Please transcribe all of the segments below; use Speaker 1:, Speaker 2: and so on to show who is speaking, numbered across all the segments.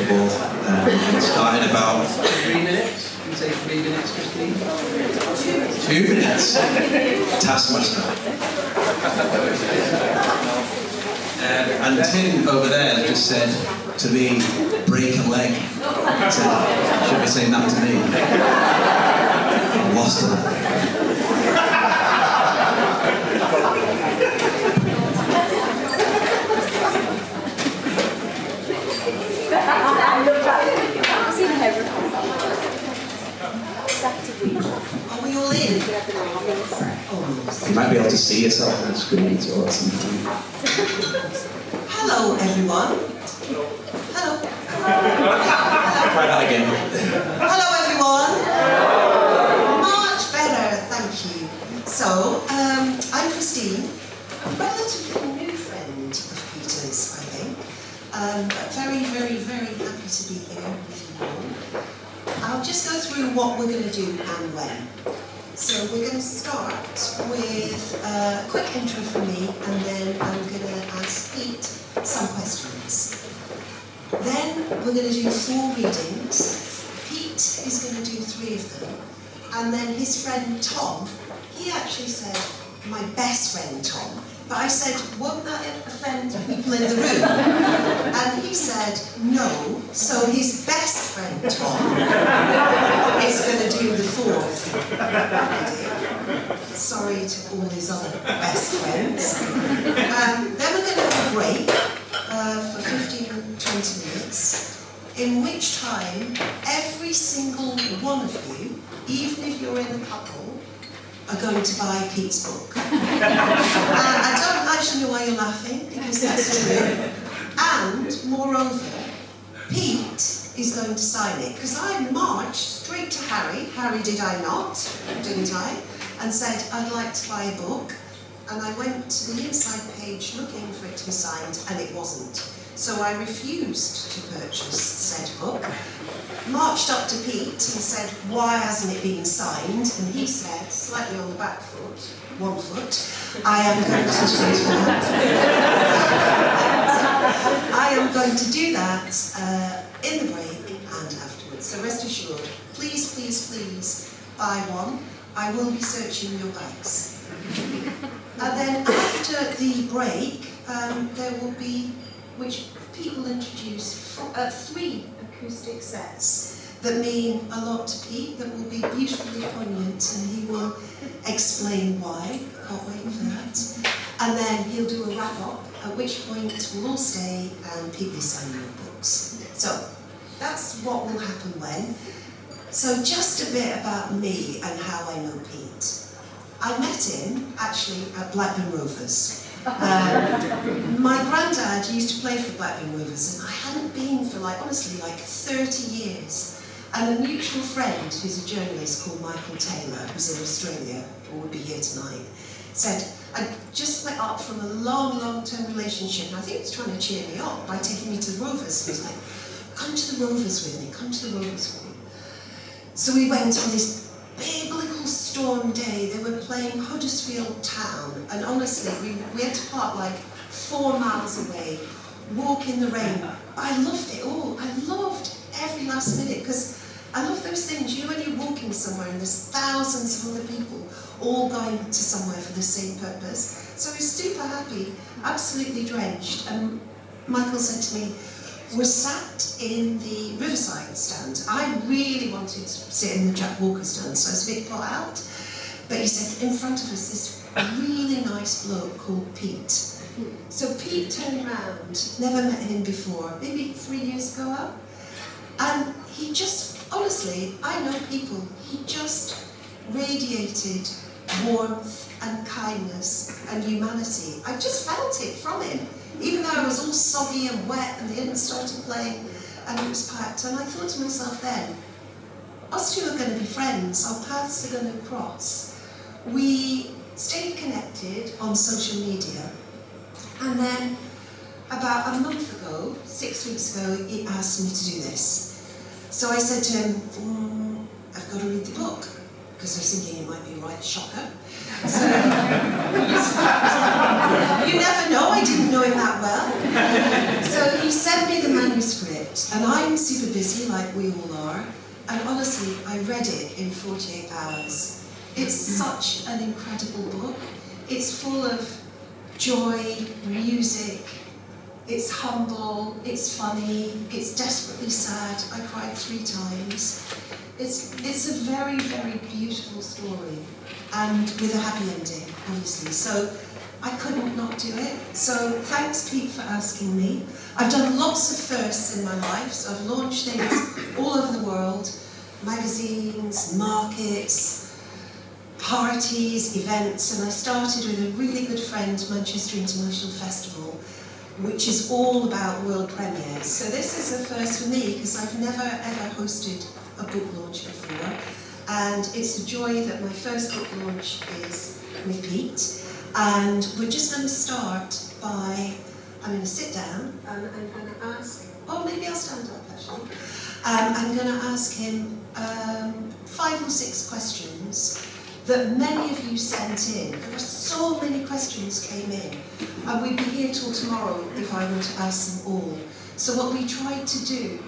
Speaker 1: available. Starting about
Speaker 2: 3 minutes. Can we say 3 minutes, Christine?
Speaker 1: 2 minutes. Taskmaster. And Tim over there just said to me, break a leg. So, should be saying that to me. I lost it.
Speaker 3: Are we all in?
Speaker 1: You might be able to see yourself on the screen or something.
Speaker 3: Hello, everyone. Hello.
Speaker 1: Try that again.
Speaker 3: Hello, everyone. Much better, thank you. So, I'm Christine, a relatively new friend of Peter's, I think. But very, very, very happy to be here with you all. I'll just go through what we're going to do and when. So we're going to start with a quick intro from me, and then I'm going to ask Pete some questions. Then we're going to do 4 readings. Pete is going to do 3 of them. And then his friend Tom, he actually said, my best friend Tom. But I said, won't that offend people in the room? And he said, no. So his best friend Tom is going to do the 4th reading. Sorry to all his other best friends. Then we're going to have a break for 15 or 20 minutes, in which time every single one of you, even if you're in a couple, are going to buy Pete's book. I don't actually know why you're laughing, because that's true. And, moreover, Pete is going to sign it, because I marched straight to Harry did I not, didn't I, and said I'd like to buy a book, and I went to the inside page looking for it to be signed, and it wasn't. So I refused to purchase said book, marched up to Pete and said, why hasn't it been signed? And he said, slightly on the back foot, 1 foot, I am going to do that. I am going to do that in the break and afterwards. So rest assured, please, please, please buy one. I will be searching your bags. And then after the break, there will be, which Pete will introduce 3 acoustic sets that mean a lot to Pete, that will be beautifully poignant, and he will explain why. Can't wait for that. And then he'll do a wrap-up, at which point we'll all stay and Pete will sign your books. So that's what will happen when. So just a bit about me and how I know Pete. I met him, actually, at Blackburn Rovers. My granddad used to play for Blackburn Rovers, and I hadn't been for honestly 30 years. And a mutual friend, who's a journalist called Michael Taylor, who's in Australia, or would be here tonight, said, I just split up from a long, long-term relationship, and I think he was trying to cheer me up by taking me to the Rovers. He was like, come to the Rovers with me, come to the Rovers with me. So we went on this biblical storm day. They were playing Huddersfield Town, and honestly, we had to park 4 miles away, walk in the rain. But I loved it all. I loved every last minute, because I love those things, when you're walking somewhere and there's thousands of other people all going to somewhere for the same purpose. So I was super happy, absolutely drenched, and Michael said to me, we're sat in the Riverside stand. I really wanted to sit in the Jack Walker stand, so I was a bit put out. But he said, in front of us, this really nice bloke called Pete. So Pete turned around, never met him before, maybe 3 years ago, and he just, honestly, I know people, he just radiated warmth and kindness and humanity. I just felt it from him. Even though I was all soggy and wet and the hymn started playing and it was packed, and I thought to myself then, us two are going to be friends, our paths are going to cross. We stayed connected on social media, and then about a month ago, 6 weeks ago, he asked me to do this. So I said to him, I've got to read the book, because I was thinking it might be a right shocker. So, you never know, I didn't know him that well. So he sent me me the manuscript, and I'm super busy, like we all are, and honestly, I read it in 48 hours. It's such an incredible book. It's full of joy, music, it's humble, it's funny, it's desperately sad. I cried 3 times. It's a very, very beautiful story, and with a happy ending, obviously. So I couldn't not do it. So thanks, Pete, for asking me. I've done lots of firsts in my life, so I've launched things all over the world, magazines, markets, parties, events, and I started with a really good friend, Manchester International Festival, which is all about world premieres. So this is a first for me, because I've never ever hosted a book launch before, and it's a joy that my first book launch is with Pete. And we're just going to start by, I'm going to sit down and I'm going to ask, oh, maybe I'll stand up actually. I'm going to ask him 5 or 6 questions that many of you sent in. There were so many questions came in, and we'd be here till tomorrow if I were to ask them all. So what we tried to do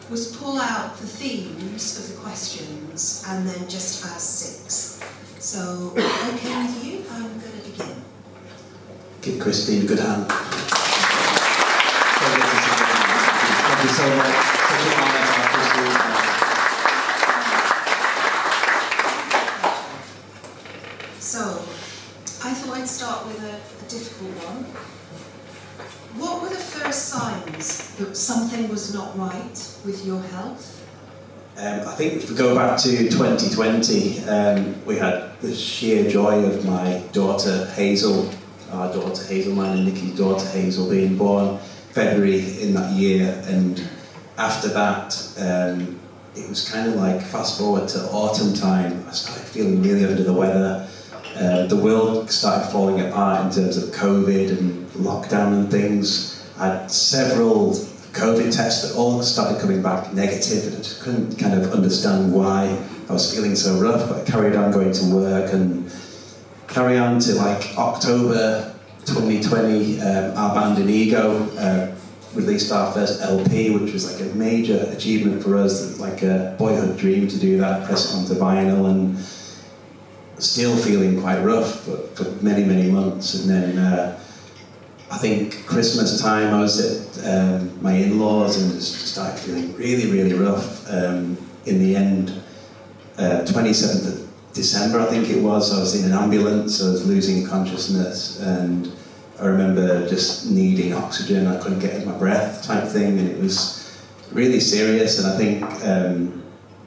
Speaker 3: was pull out the themes of the questions and then just ask 6. So, okay with you? I'm going to begin.
Speaker 1: Give Christine a good hand. Thank you so much. Such an honour to have Christine.
Speaker 3: So, I thought I'd start with a difficult one. What were the first signs that something was not right with your health?
Speaker 1: I think if we go back to 2020, we had the sheer joy of my daughter Hazel, our daughter Hazel, mine and Nikki's daughter Hazel, being born February in that year, and after that it was kind of like fast forward to autumn time. I started feeling really under the weather. The world started falling apart in terms of COVID and lockdown and things. I had several COVID tests that all started coming back negative, and I just couldn't kind of understand why I was feeling so rough, but I carried on going to work and carry on to like October 2020, our band Inigo released our first LP, which was like a major achievement for us, like a boyhood dream to do that, press it onto vinyl, and still feeling quite rough but for many, many months. And then I think Christmas time I was at my in-laws and just started feeling really, really rough. In the end, 27th of December I think it was, I was in an ambulance, I was losing consciousness, and I remember just needing oxygen, I couldn't get my breath type thing, and it was really serious. And I think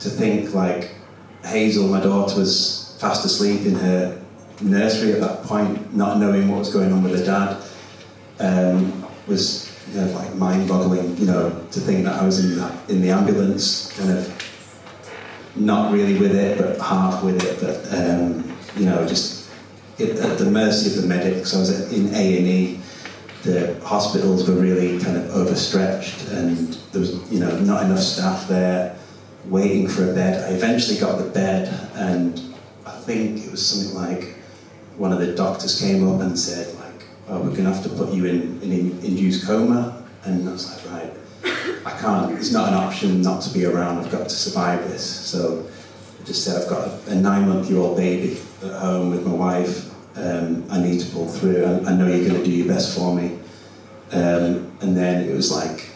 Speaker 1: to think like Hazel, my daughter, was fast asleep in her nursery at that point, not knowing what was going on with her dad, was like mind-boggling, to think that I was in the ambulance, kind of not really with it, but half with it, but just at the mercy of the medics. I was in A&E. The hospitals were really kind of overstretched, and there was not enough staff there waiting for a bed. I eventually got the bed, and I think it was something like one of the doctors came up and said, like, oh, we're going to have to put you in an induced coma. And I was like, right, I can't, it's not an option not to be around, I've got to survive this. So I just said, I've got a 9-month-old baby at home with my wife, I need to pull through, I know you're going to do your best for me. And then it was like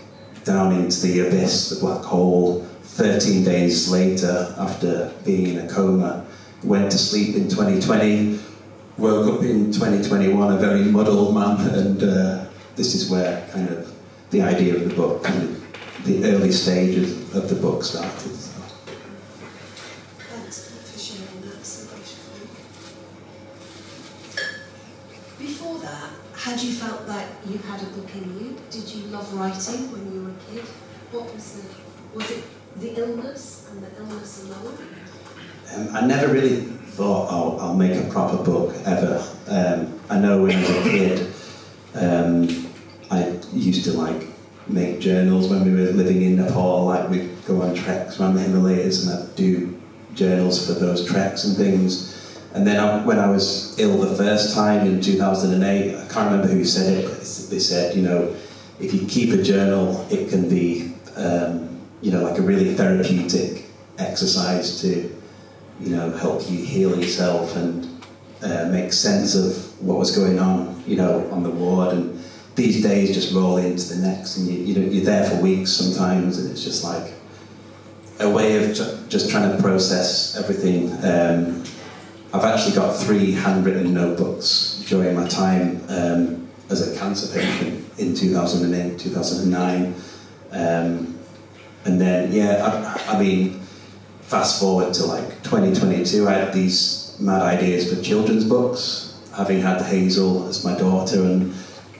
Speaker 1: down into the abyss, the black hole. 13 days later, after being in a coma, went to sleep in 2020, woke up in 2021 a very muddled man, and this is where kind of the idea of the book, kind of the early stages of the book started. So.
Speaker 3: Thanks for sharing that so beautifully. Before that, had you felt that you had a book in you? Did you love writing when you were a kid? What was it the illness and the illness alone?
Speaker 1: I never really thought, I'll make a proper book ever. I know when I was a kid, I used to like make journals when we were living in Nepal. Like we'd go on treks around the Himalayas, and I'd do journals for those treks and things. And then when I was ill the first time in 2008, I can't remember who said it, but they said, if you keep a journal, it can be, like a really therapeutic exercise to, help you heal yourself and make sense of what was going on, on the ward. And these days just roll into the next, and you're there for weeks sometimes, and it's just like a way of just trying to process everything. I've actually got 3 handwritten notebooks during my time as a cancer patient in 2008, 2009. And then, fast forward to like 2022, I had these mad ideas for children's books. Having had Hazel as my daughter, and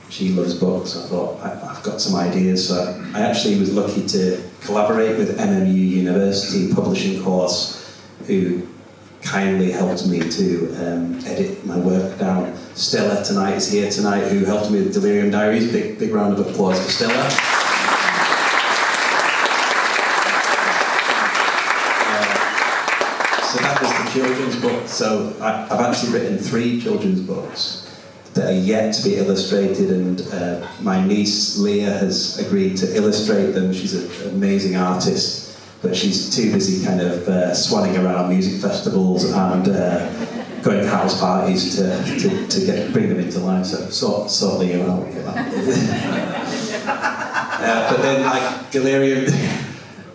Speaker 1: she loves books, I thought, I've got some ideas. So I actually was lucky to collaborate with MMU University Publishing Course, who kindly helped me to edit my work down. Stella tonight is here tonight, who helped me with Delirium Diaries. Big round of applause for Stella. So that was the children's book. So I've actually written 3 children's books that are yet to be illustrated, and my niece Leah has agreed to illustrate them. She's an amazing artist, but she's too busy kind of swanning around music festivals and going to house parties to bring them into life. So sort Leah out for that. But then, like,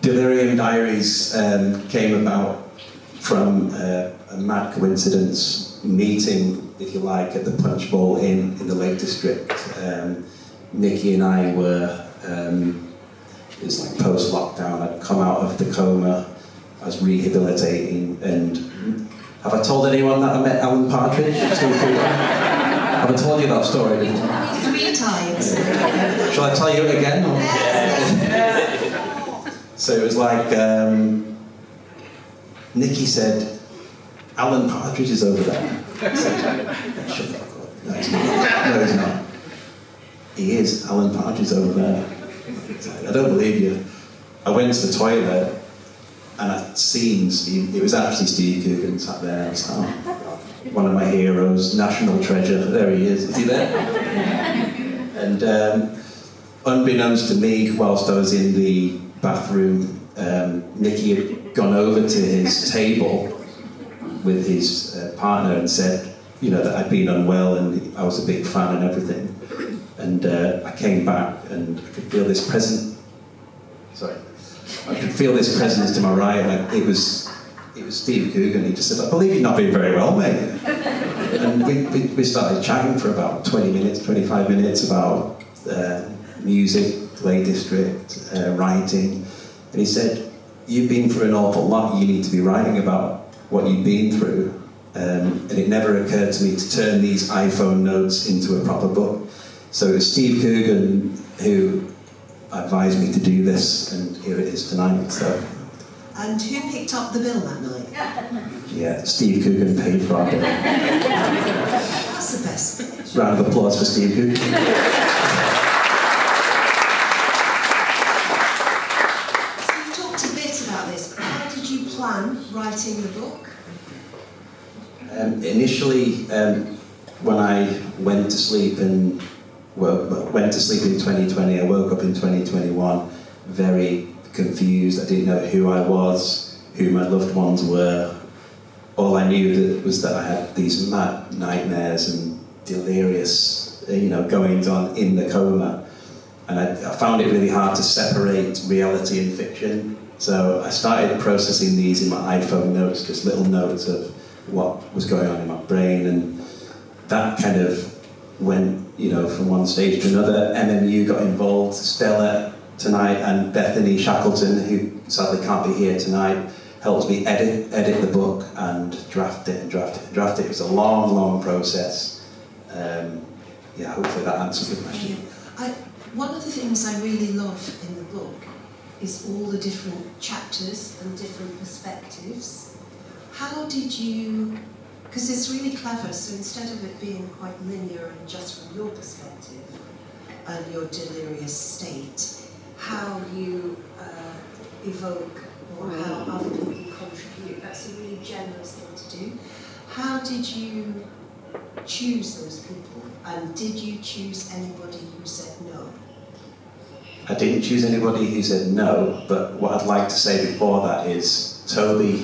Speaker 1: Delirium Diaries came about from a mad coincidence, meeting, if you like, at the Punch Bowl Inn in the Lake District. Nikki and I were, it was like post-lockdown, I'd come out of the coma, I was rehabilitating, and have I told anyone that I met Alan Partridge? Have I told you that story before?
Speaker 3: 3 times.
Speaker 1: Shall I tell you it again? Or? So it was like, Nikki said, Alan Partridge is over there. I said, shut the fuck up. No, he's not. No, he's not. He is. Alan Partridge is over there. I don't believe you. I went to the toilet and I'd seen Steve. It was actually Steve Coogan sat there. I was like, oh, one of my heroes, national treasure. There he is. Is he there? And unbeknownst to me, whilst I was in the bathroom, Nicky had gone over to his table with his partner and said, that I'd been unwell and I was a big fan and everything. And I came back and I could feel this presence. I could feel this presence to my right, and it was Steve Coogan. He just said, I believe you've not been very well, mate. And we started chatting for about 20 minutes, 25 minutes about music, Lake District, writing. And he said, you've been through an awful lot, you need to be writing about what you've been through. And it never occurred to me to turn these iPhone notes into a proper book. So it was Steve Coogan who advised me to do this, and here it is tonight. So.
Speaker 3: And who picked up the bill that night?
Speaker 1: Yeah, Steve Coogan paid for our bill.
Speaker 3: That's the best bit.
Speaker 1: Round of applause for Steve Coogan.
Speaker 3: So you talked a bit about this, but how did you plan writing the book?
Speaker 1: Initially, when I went to sleep in 2020, I woke up in 2021 very confused. I didn't know who I was, who my loved ones were. All I knew was that I had these mad nightmares and delirious, goings on in the coma. And I found it really hard to separate reality and fiction. So I started processing these in my iPhone notes, just little notes of what was going on in my brain, and that kind of went, from one stage to another. MMU got involved, Stella tonight and Bethany Shackleton, who sadly can't be here tonight, helped me edit the book and draft it. It was a long process. Hopefully that answers the question.
Speaker 3: One of the things I really love in the book is all the different chapters and different perspectives. How did you, because it's really clever, so instead of it being quite linear and just from your perspective and your delirious state, how you evoke or how other people contribute, that's a really generous thing to do. How did you choose those people, and did you choose anybody who said no?
Speaker 1: I didn't choose anybody who said no, but what I'd like to say before that is Toby,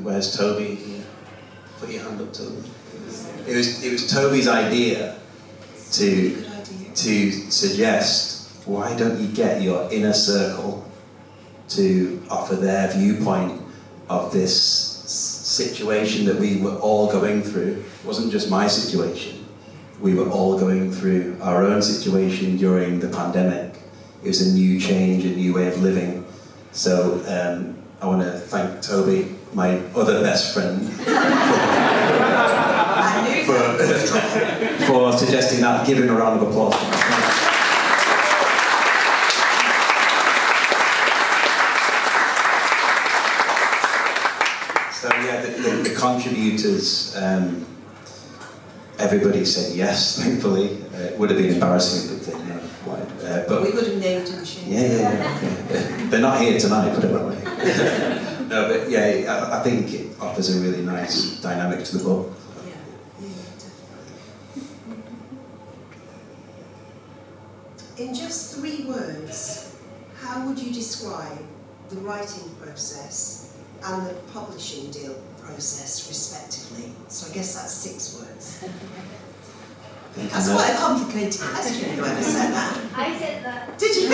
Speaker 1: where's Toby? Put your hand up, Toby. It was Toby's idea to suggest, why don't you get your inner circle to offer their viewpoint of this situation that we were all going through. It wasn't just my situation. We were all going through our own situation during the pandemic. It was a new change, a new way of living. So I want to thank Toby, my other best friend, for suggesting that. Give him a round of applause. So yeah, the contributors, everybody said yes, thankfully. It would have been embarrassing if they didn't know why. But
Speaker 3: we would have named and shamed.
Speaker 1: Yeah. They're not here tonight, put it that way. No, but yeah, I think it offers a really nice dynamic to the book.
Speaker 3: Yeah, definitely. In just 3 words, how would you describe the writing process and the publishing deal process, respectively? So I guess that's 6 words. That's quite a complicated question, whoever said that.
Speaker 4: I said that.
Speaker 3: Did you?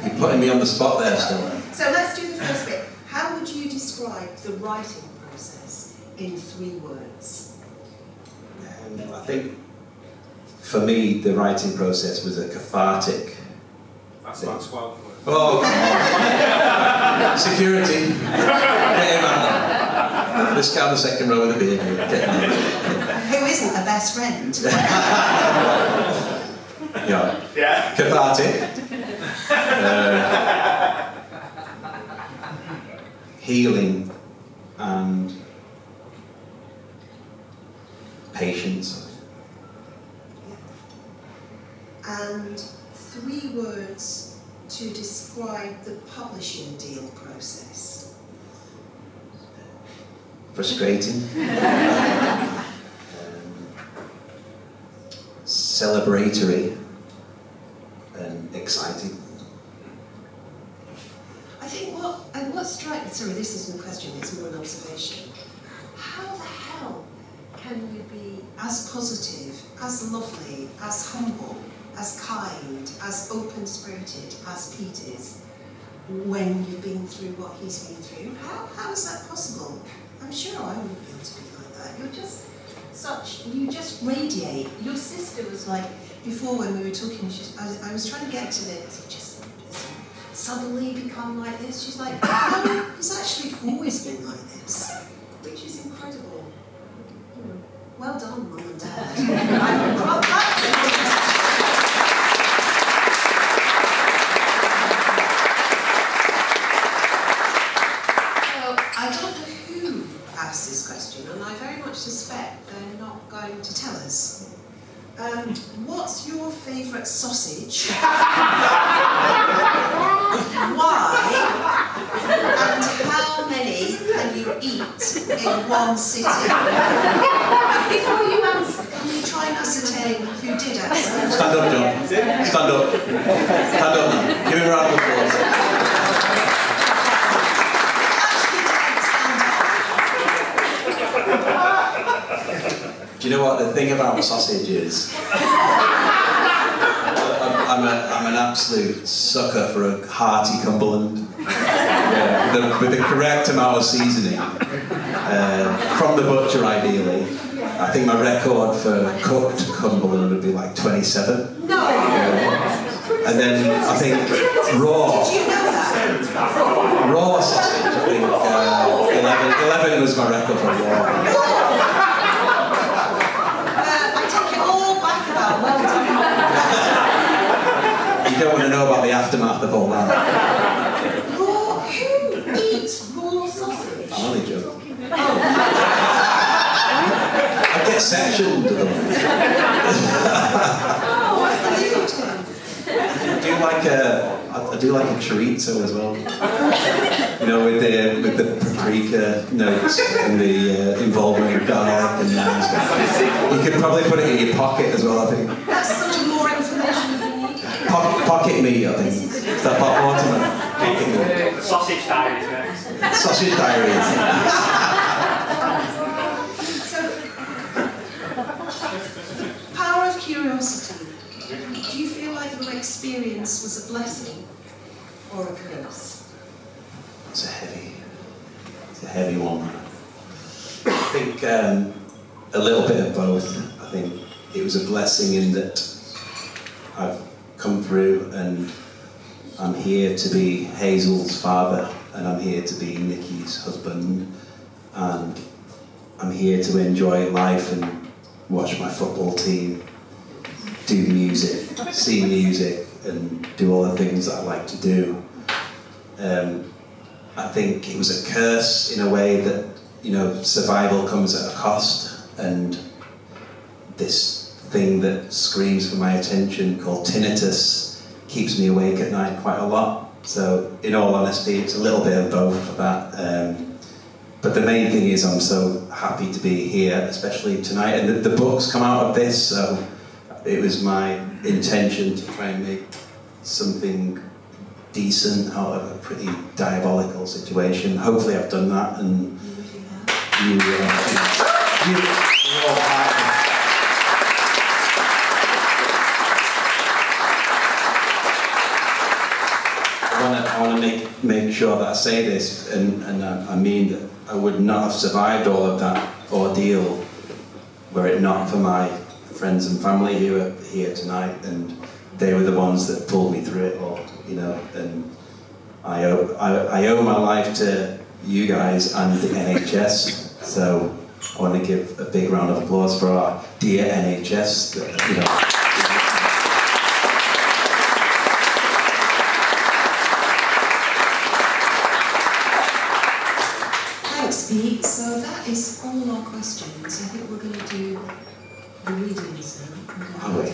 Speaker 1: You're putting me on the spot there, still.
Speaker 3: So let's do the first bit. How would you describe the writing process in 3 words?
Speaker 1: I think, for me, the writing process was a cathartic.
Speaker 5: That's about 12 words.
Speaker 1: Oh, come on. Security. Get him out. This guy on the second row with a beard. Get him out.
Speaker 3: Who isn't a best friend?
Speaker 1: Yeah. Cathartic. Healing and patience.
Speaker 3: And 3 words to describe the publishing deal process.
Speaker 1: Frustrating. Celebratory and exciting.
Speaker 3: I think what strikes me, sorry, this isn't a question, it's more an observation. How the hell can you be as positive, as lovely, as humble, as kind, as open-spirited as Pete is when you've been through what he's been through? How is that possible? I'm sure I wouldn't be able to be like that. You just radiate. Your sister was like, before when we were talking, I was trying to get to this, just suddenly become like this. She's like, no, he's actually always been like this, which is incredible. Well done, Mum and Dad. Asked this question, and I very much suspect they're not going to tell us. What's your favourite sausage? Why? And how many can you eat in one sitting? Before you answer, can you try and ascertain who did answer?
Speaker 1: Stand up, John. Stand up. Stand up now. Give him a round of applause. Do you know what the thing about sausage is? I'm an absolute sucker for a hearty Cumberland. Yeah, with the correct amount of seasoning. From the butcher, ideally. I think my record for cooked Cumberland would be like 27.
Speaker 3: No!
Speaker 1: And then I think raw.
Speaker 3: Did you know that?
Speaker 1: Raw sausage, I think 11 was my record for raw.
Speaker 3: Well done.
Speaker 1: You don't want to know about the aftermath of all that.
Speaker 3: Who eats raw sausage?
Speaker 1: I'm only joking. I get sectioned. I do like a chorizo as well. You know, with the paprika notes and the involvement of garlic and that. You could probably put it in your pocket as well, I think.
Speaker 3: That's sort of more information than you need.
Speaker 1: Pocket meat, I think. Is that Bob Waterman? Pocket meat.
Speaker 5: The sausage diaries next.
Speaker 1: Sausage diaries.
Speaker 3: So, power of curiosity. Do you feel like your experience was a blessing or a curse?
Speaker 1: It's a heavy one. I think a little bit of both. I think it was a blessing in that I've come through and I'm here to be Hazel's father, and I'm here to be Nikki's husband, and I'm here to enjoy life and watch my football team do music, see music, and do all the things that I like to do. I think it was a curse in a way that, you know, survival comes at a cost, and this thing that screams for my attention called tinnitus keeps me awake at night quite a lot. So, in all honesty, it's a little bit of both of that. But the main thing is I'm so happy to be here, especially tonight. And the book's come out of this, so it was my intention to try and make something decent out of a pretty diabolical situation. Hopefully I've done that, and you're all part of it. I want to make sure that I say this, and I mean that I would not have survived all of that ordeal were it not for my friends and family who are here tonight, and they were the ones that pulled me through it all, you know. And I owe my life to you guys and the NHS, so I want to give a big round of applause for our dear NHS, that, you know.
Speaker 3: Pete, so that is all our questions. I think we're going to do the readings now.
Speaker 1: Are we?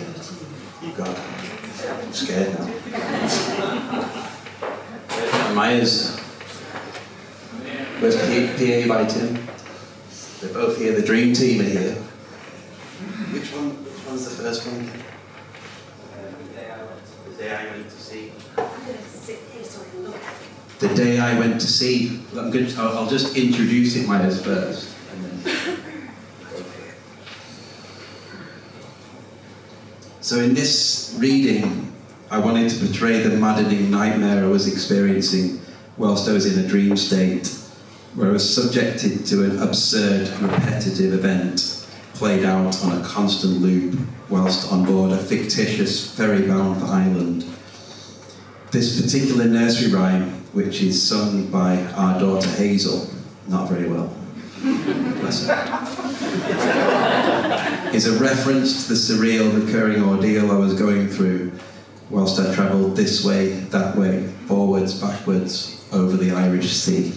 Speaker 1: Oh God, I'm scared now. Myers. Where's PA by Tim? They're both here. The dream team are here. Which one's the first one again? The day I went to see. The day I went to see. I'll just introduce it, Myers, first. And then. So in this reading, I wanted to portray the maddening nightmare I was experiencing whilst I was in a dream state, where I was subjected to an absurd, repetitive event played out on a constant loop whilst on board a fictitious ferry bound for Ireland. This particular nursery rhyme, which is sung by our daughter Hazel, not very well, bless her, is a reference to the surreal recurring ordeal I was going through whilst I travelled this way, that way, forwards, backwards, over the Irish Sea.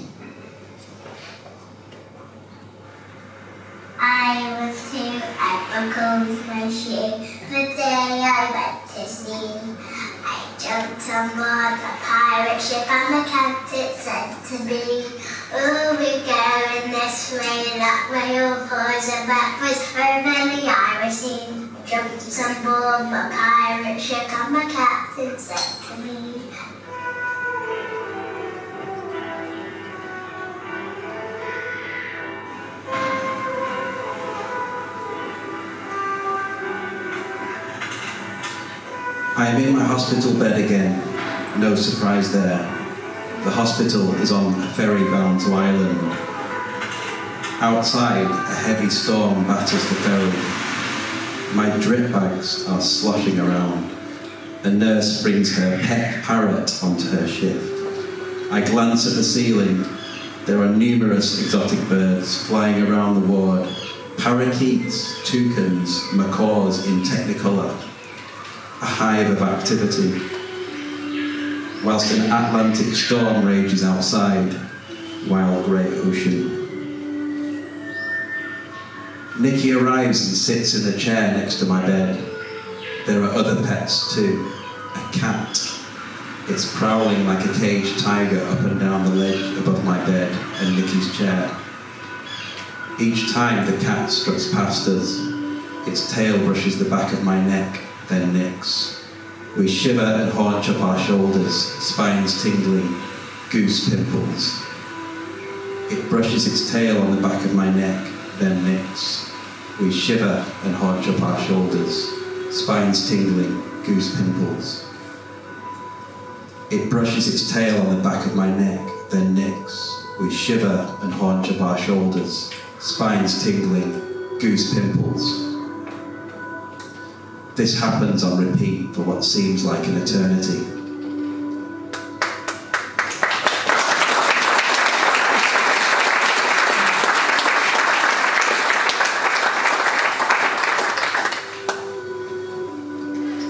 Speaker 4: I was 2 at buckled my shoe the day I went to sea. I jumped on board a pirate ship and the captain said to me, "Oh, we're going this way, that way, all forwards and backwards over the Irish Sea." I jumped on board my pirate ship and the captain said to me,
Speaker 1: I am in my hospital bed again, no surprise there. The hospital is on a ferry bound to Ireland. Outside, a heavy storm batters the ferry. My drip bags are sloshing around. A nurse brings her pet parrot onto her shift. I glance at the ceiling. There are numerous exotic birds flying around the ward. Parakeets, toucans, macaws in technicolor. A hive of activity. Whilst an Atlantic storm rages outside, wild grey ocean. Nikki arrives and sits in a chair next to my bed. There are other pets too. A cat. It's prowling like a caged tiger up and down the ledge above my bed and Nikki's chair. Each time the cat struts past us, its tail brushes the back of my neck, then nicks. We shiver and haunch up our shoulders, spines tingling, goose pimples. It brushes its tail on the back of my neck, then nicks. We shiver and haunch up our shoulders, spines tingling, goose pimples. It brushes its tail on the back of my neck, then nicks. We shiver and haunch up our shoulders, spines tingling, goose pimples. This happens on repeat for what seems like an eternity.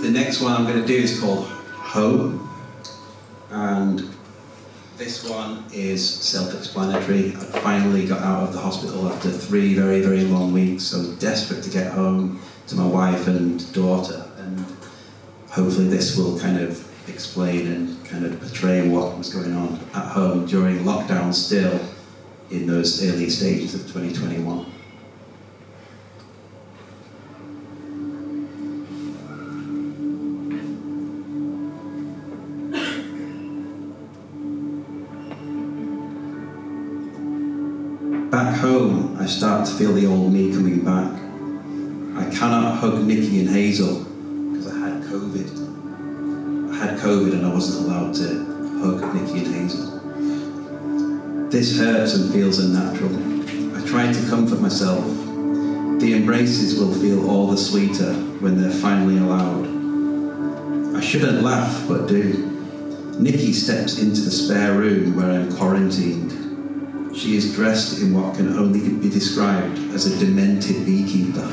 Speaker 1: The next one I'm going to do is called Home, and this one is self-explanatory. I finally got out of the hospital after 3 very, very long weeks, so I was desperate to get home to my wife and daughter, and hopefully this will kind of explain and kind of portray what was going on at home during lockdown still in those early stages of 2021. Back home, I start to feel the old me coming back. I cannot hug Nikki and Hazel because I had COVID. I had COVID and I wasn't allowed to hug Nikki and Hazel. This hurts and feels unnatural. I try to comfort myself. The embraces will feel all the sweeter when they're finally allowed. I shouldn't laugh, but do. Nikki steps into the spare room where I'm quarantined. She is dressed in what can only be described as a demented beekeeper.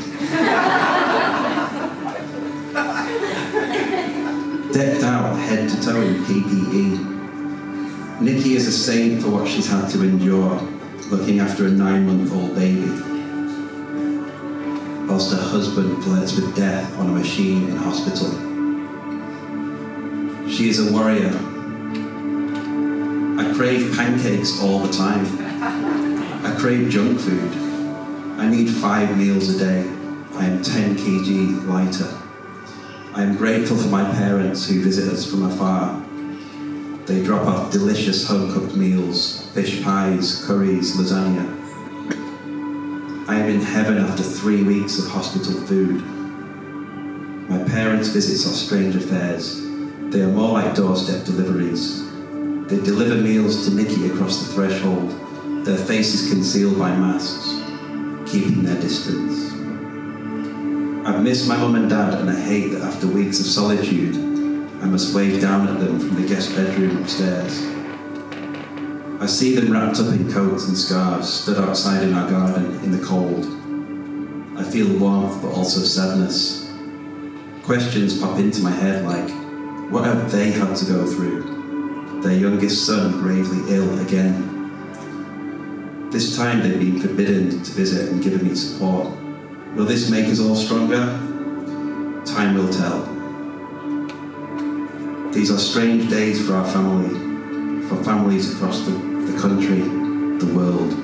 Speaker 1: Decked out head to toe in PPE. Nikki is a saint for what she's had to endure, looking after a 9-month-old baby, whilst her husband flirts with death on a machine in hospital. She is a warrior. I crave pancakes all the time. I crave junk food. I need 5 meals a day. I am 10 kg lighter. I am grateful for my parents who visit us from afar. They drop off delicious home-cooked meals, fish pies, curries, lasagna. I am in heaven after 3 weeks of hospital food. My parents' visits are strange affairs. They are more like doorstep deliveries. They deliver meals to Nikki across the threshold, their faces concealed by masks, keeping their distance. I've missed my mum and dad, and I hate that after weeks of solitude, I must wave down at them from the guest bedroom upstairs. I see them wrapped up in coats and scarves, stood outside in our garden in the cold. I feel warmth, but also sadness. Questions pop into my head like, what have they had to go through? Their youngest son gravely ill again. This time they've been forbidden to visit and given me support. Will this make us all stronger? Time will tell. These are strange days for our family, for families across the country, the world.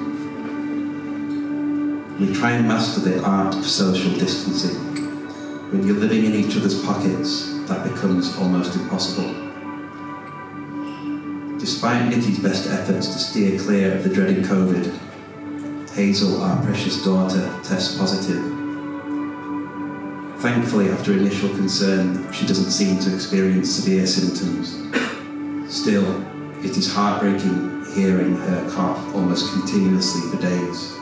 Speaker 1: We try and master the art of social distancing. When you're living in each other's pockets, that becomes almost impossible. Despite Nikki's best efforts to steer clear of the dreaded COVID, Hazel, our precious daughter, tests positive. Thankfully, after initial concern, she doesn't seem to experience severe symptoms. Still, it is heartbreaking hearing her cough almost continuously for days.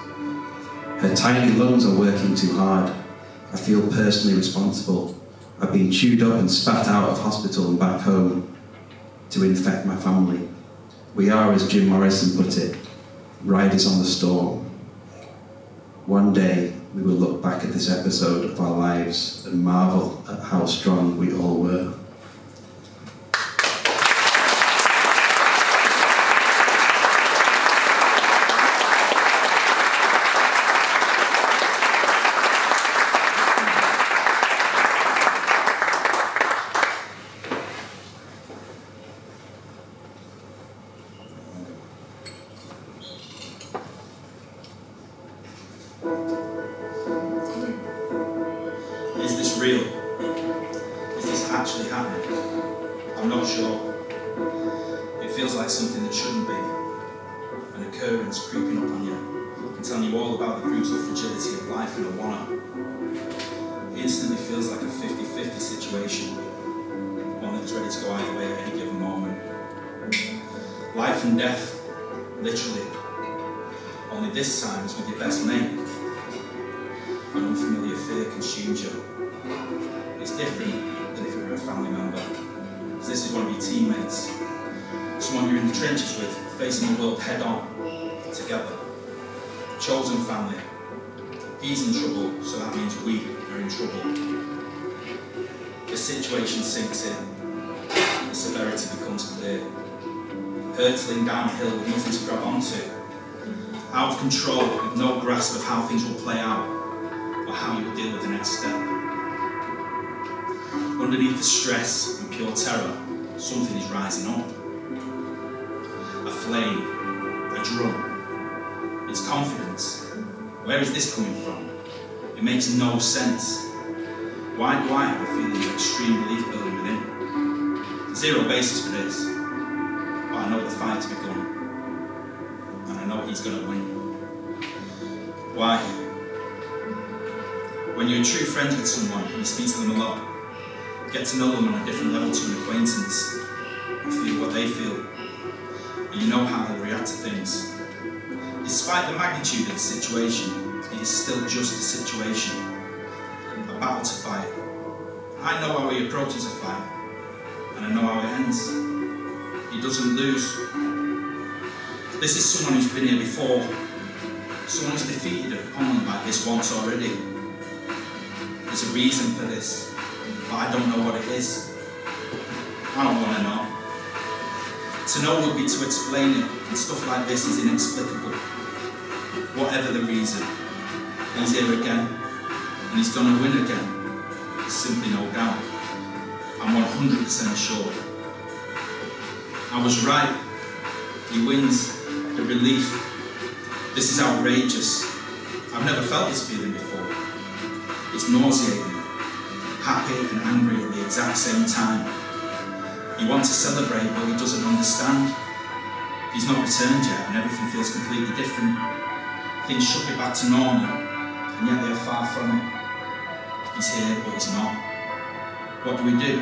Speaker 1: Her tiny lungs are working too hard. I feel personally responsible. I've been chewed up and spat out of hospital and back home to infect my family. We are, as Jim Morrison put it, riders on the storm. One day, we will look back at this episode of our lives and marvel at how strong we all were. Is this real? Is this actually happening?
Speaker 6: shouldn't be. An occurrence creeping up on you and telling you all about the brutal fragility of life in a one-up. It instantly feels like a 50-50 situation, one that's ready to go either way at any given moment. Life and death, literally. Only this time is with your best mate. An unfamiliar fear consumes you. It's different than if it were a family member, because this is one of your teammates, someone you're in the trenches with, facing the world head-on, together. Chosen family. He's in trouble, so that means we are in trouble. The situation sinks in. The severity becomes clear. Hurtling downhill with nothing to grab onto. Out of control, with no grasp of how things will play out, or how you will deal with the next step. Underneath the stress and pure terror, something is rising up. A flame, a drum. It's confidence. Where is this coming from? It makes no sense. Why do I have a feeling of extreme belief building within? Zero basis for this. But I know the fight's begun. And I know he's going to win. Why? When you're true friends with someone and you speak to them a lot, get to know them on a different level to an acquaintance, you feel what they feel, and you know how they react to things. Despite the magnitude of the situation, it is still just a situation, a battle to fight. I know how he approaches a fight, and I know how it ends. He doesn't lose. This is someone who's been here before, someone who's defeated an opponent like this once already. There's a reason for this, but I don't know what it is. I don't want to know. To know would be to explain it, and stuff like this is inexplicable. Whatever the reason, he's here again, and he's going to win again. There's simply no doubt. I'm 100% sure. I was right. He wins. The relief. This is outrageous. I've never felt this feeling before. It's nauseating. Happy and angry at the exact same time. You want to celebrate, but he doesn't understand. He's not returned yet, and everything feels completely different. Things should be back to normal, and yet they are far from it. He's here, but he's not. What do we do?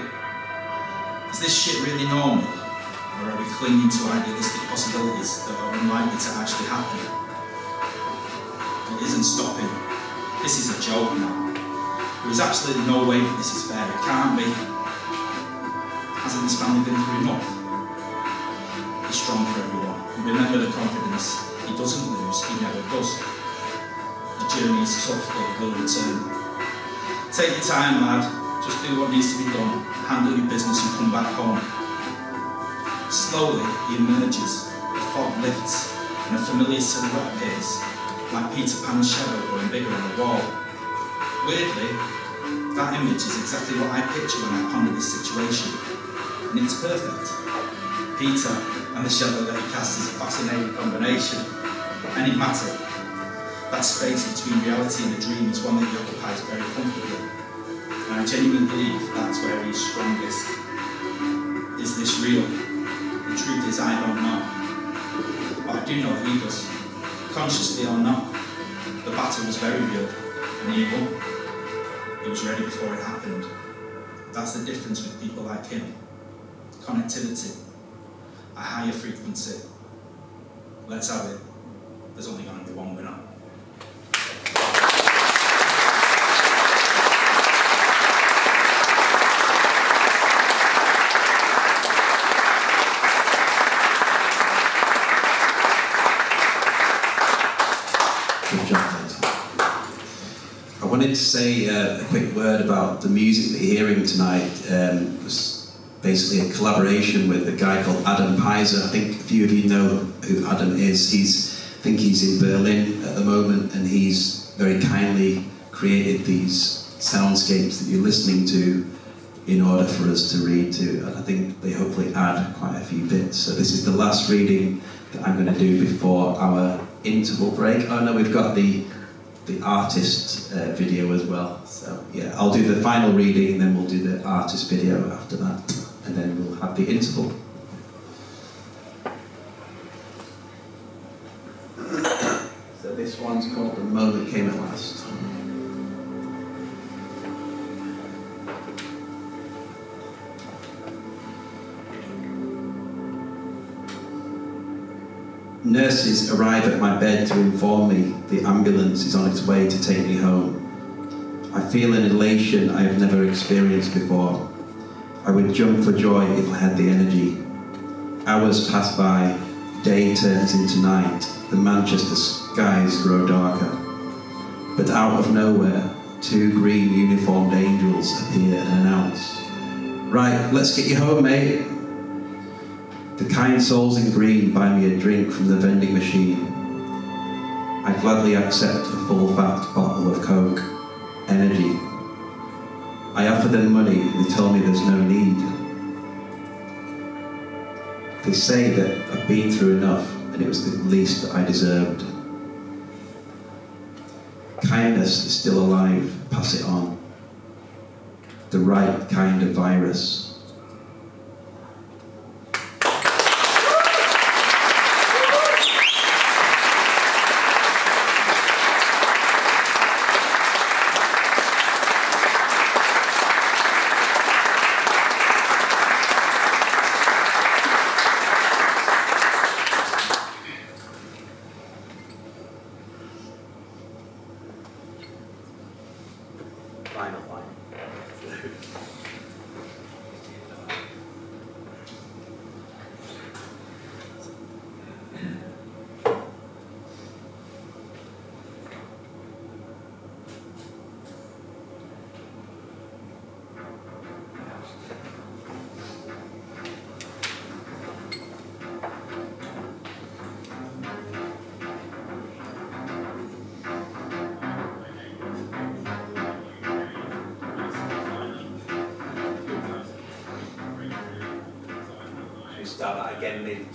Speaker 6: Is this shit really normal? Or are we clinging to idealistic possibilities that are unlikely to actually happen? It isn't stopping. This is a joke now. There is absolutely no way that this is fair. It can't be. Hasn't this family been through enough? Be strong for everyone. And remember the confidence. He doesn't lose, he never does. The journey is tough, but it will return. Take your time, lad. Just do what needs to be done. Handle your business and come back home. Slowly, he emerges. The fog lifts, and a familiar silhouette appears, like Peter Pan's shadow growing bigger on the wall. Weirdly, that image is exactly what I picture when I ponder this situation, and it's perfect. Peter and the shadow that he casts is a fascinating combination. Enigmatic. That space between reality and a dream is one that he occupies very comfortably, and I genuinely believe that's where he's strongest. Is this real? The truth is I don't know, but I do know he does. Consciously or not, the battle was very real, and he won. He was ready before it happened. That's the difference with people like him. Connectivity. A higher frequency. Let's have it. There's only going to be one winner.
Speaker 1: Good job, mate. I wanted to say a quick word about the music that you're hearing tonight. It was basically a collaboration with a guy called Adam Peiser. I think a few of you know who Adam is. I think he's in Berlin at the moment, and he's very kindly created these soundscapes that you're listening to in order for us to read to, and I think they hopefully add quite a few bits. So this is the last reading that I'm going to do before our interval break. Oh no, we've got the artist video as well. So yeah, I'll do the final reading and then we'll do the artist video after that, and then we'll have the interval. this one's called The Moment Came at Last. Nurses arrive at my bed to inform me the ambulance is on its way to take me home. I feel an elation I have never experienced before. I would jump for joy if I had the energy. Hours pass by, day turns into night, the Manchester skies grow darker. But out of nowhere, 2 green uniformed angels appear and announce, "Right, let's get you home, mate." The kind souls in green buy me a drink from the vending machine. I gladly accept a full fat bottle of Coke. Energy. I offer them money and they tell me there's no need. They say that I've been through enough and it was the least that I deserved. Kindness is still alive, pass it on. The right kind of virus. Final. Start that again, maybe.
Speaker 7: One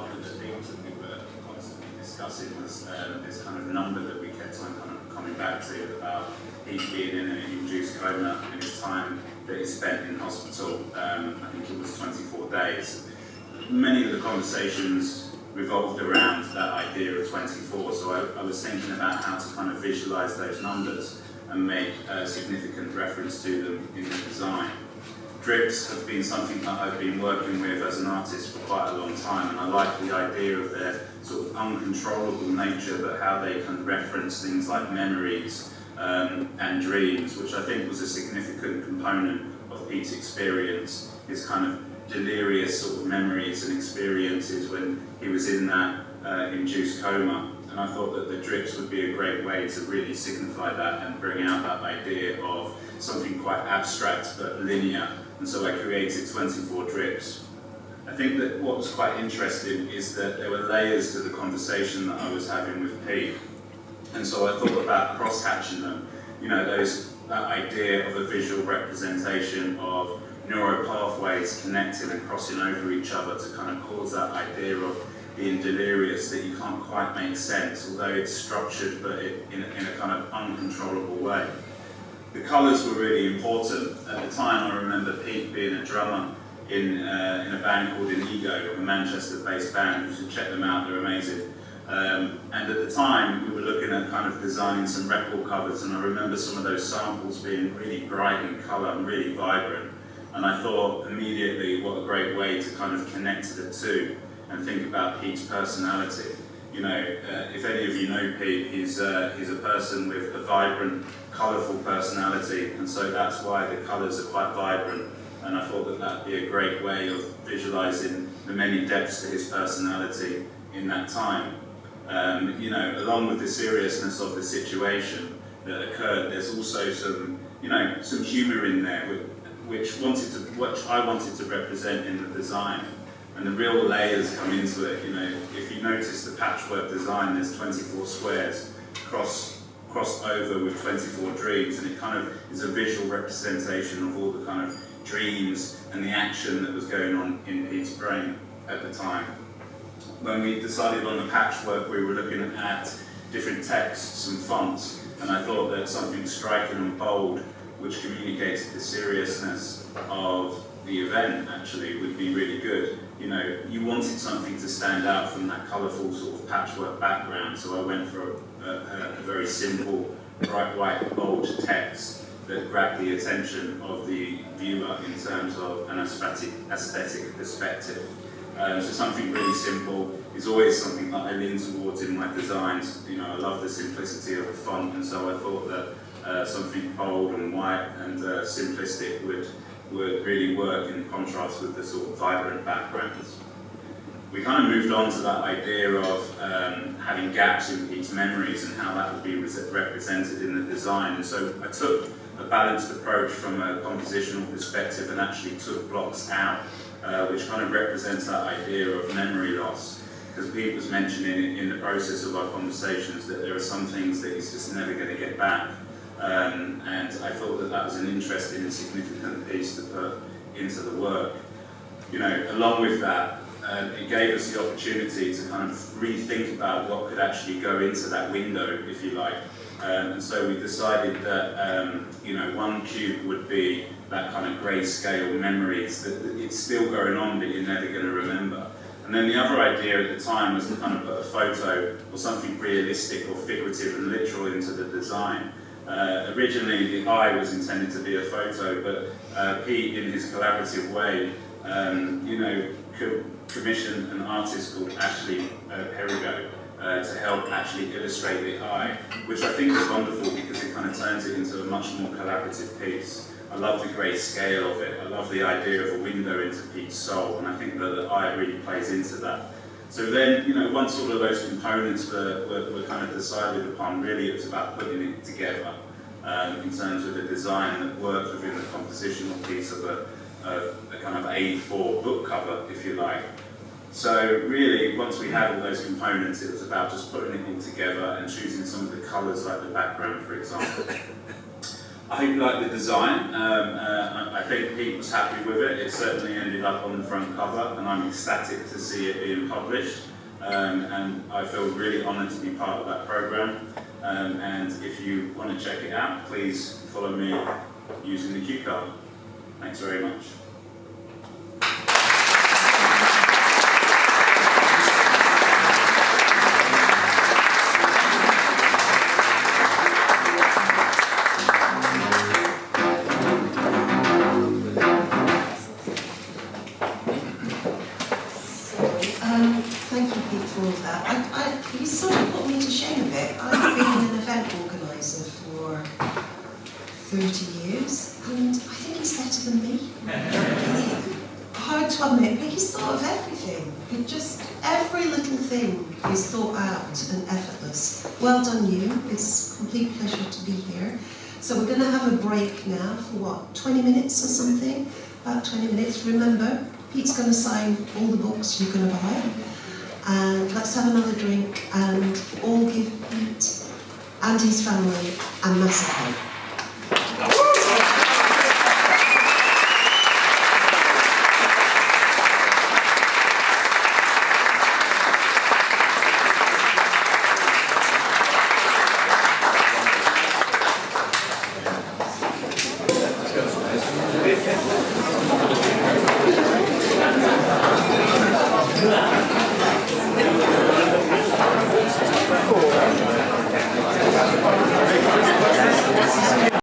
Speaker 7: of the things that we were constantly discussing was this kind of number that we kept on kind of coming back to about he being in an induced coma and his time that he spent in hospital. I think it was 24 days. Many of the conversations revolved around that idea of 24, so I was thinking about how to kind of visualise those numbers and make a significant reference to them in the design. Drips have been something that I've been working with as an artist for quite a long time, and I like the idea of their sort of uncontrollable nature, but how they can reference things like memories and dreams, which I think was a significant component of Pete's experience, his kind of delirious sort of memories and experiences when he was in that induced coma. And I thought that the drips would be a great way to really signify that and bring out that idea of something quite abstract but linear. And so I created 24 drips. I think that what was quite interesting is that there were layers to the conversation that I was having with Pete. And so I thought about cross-hatching them. You know, that idea of a visual representation of neural pathways connecting and crossing over each other to kind of cause that idea of being delirious that you can't quite make sense, although it's structured but in a kind of uncontrollable way. The colours were really important. At the time I remember Pete being a drummer in a band called Inigo, a Manchester-based band. You should check them out, they're amazing. And at the time we were looking at kind of designing some record covers, and I remember some of those samples being really bright in colour and really vibrant. And I thought immediately what a great way to kind of connect to the two and think about Pete's personality. You know, if any of you know Pete, he's a person with a vibrant, colourful personality, and so that's why the colours are quite vibrant. And I thought that that'd be a great way of visualising the many depths to his personality in that time. You know, along with the seriousness of the situation that occurred, there's also some, you know, some humour in there, which I wanted to represent in the design. And the real layers come into it. You know, if you notice the patchwork design, there's 24 squares crossed over with 24 dreams, and it kind of is a visual representation of all the kind of dreams and the action that was going on in Pete's brain at the time. When we decided on the patchwork, we were looking at different texts and fonts, and I thought that something striking and bold which communicated the seriousness of the event, actually, would be really good. You know, you wanted something to stand out from that colourful sort of patchwork background, so I went for a very simple, bright white, bold text that grabbed the attention of the viewer in terms of an aesthetic perspective. So something really simple is always something that I lean towards in my designs. You know, I love the simplicity of a font, and so I thought that something bold and white and simplistic would really work in contrast with the sort of vibrant backgrounds. We kind of moved on to that idea of having gaps in Pete's memories and how that would be represented in the design. And so I took a balanced approach from a compositional perspective and actually took blocks out, which kind of represents that idea of memory loss. Because Pete was mentioning in the process of our conversations that there are some things that he's just never going to get back. And I thought that that was an interesting and significant piece to put into the work. You know, along with that, it gave us the opportunity to kind of rethink about what could actually go into that window, if you like. And so we decided that, you know, one cube would be that kind of grayscale memories, that it's still going on but you're never going to remember. And then the other idea at the time was to kind of put a photo or something realistic or figurative and literal into the design. Originally the eye was intended to be a photo, but Pete, in his collaborative way, you know, commissioned an artist called Ashley Perigo to help actually illustrate the eye, which I think is wonderful because it kind of turns it into a much more collaborative piece. I love the grey scale of it. I love the idea of a window into Pete's soul, and I think that the eye really plays into that. So then, you know, once all of those components were kind of decided upon, really it was about putting it together in terms of a design that worked within the compositional piece of a kind of A4 book cover, if you like. So really, once we had all those components, it was about just putting it all together and choosing some of the colours, like the background, for example. I hope you like the design. I think Pete was happy with it. It certainly ended up on the front cover, and I'm ecstatic to see it being published. And I feel really honoured to be part of that programme. And if you want to check it out, please follow me using the cue card. Thanks very much.
Speaker 3: Thank you, Pete, for all of that. You sort of put me to shame a bit. I've been an event organiser for 30 years, and I think he's better than me. Hard to admit, but he's thought of everything. Every little thing is thought out and effortless. Well done, you. It's a complete pleasure to be here. So we're going to have a break now for what, 20 minutes or something? About 20 minutes. Remember, Pete's going to sign all the books you're going to buy. And let's have another drink and all give Pete and his family a massive hug.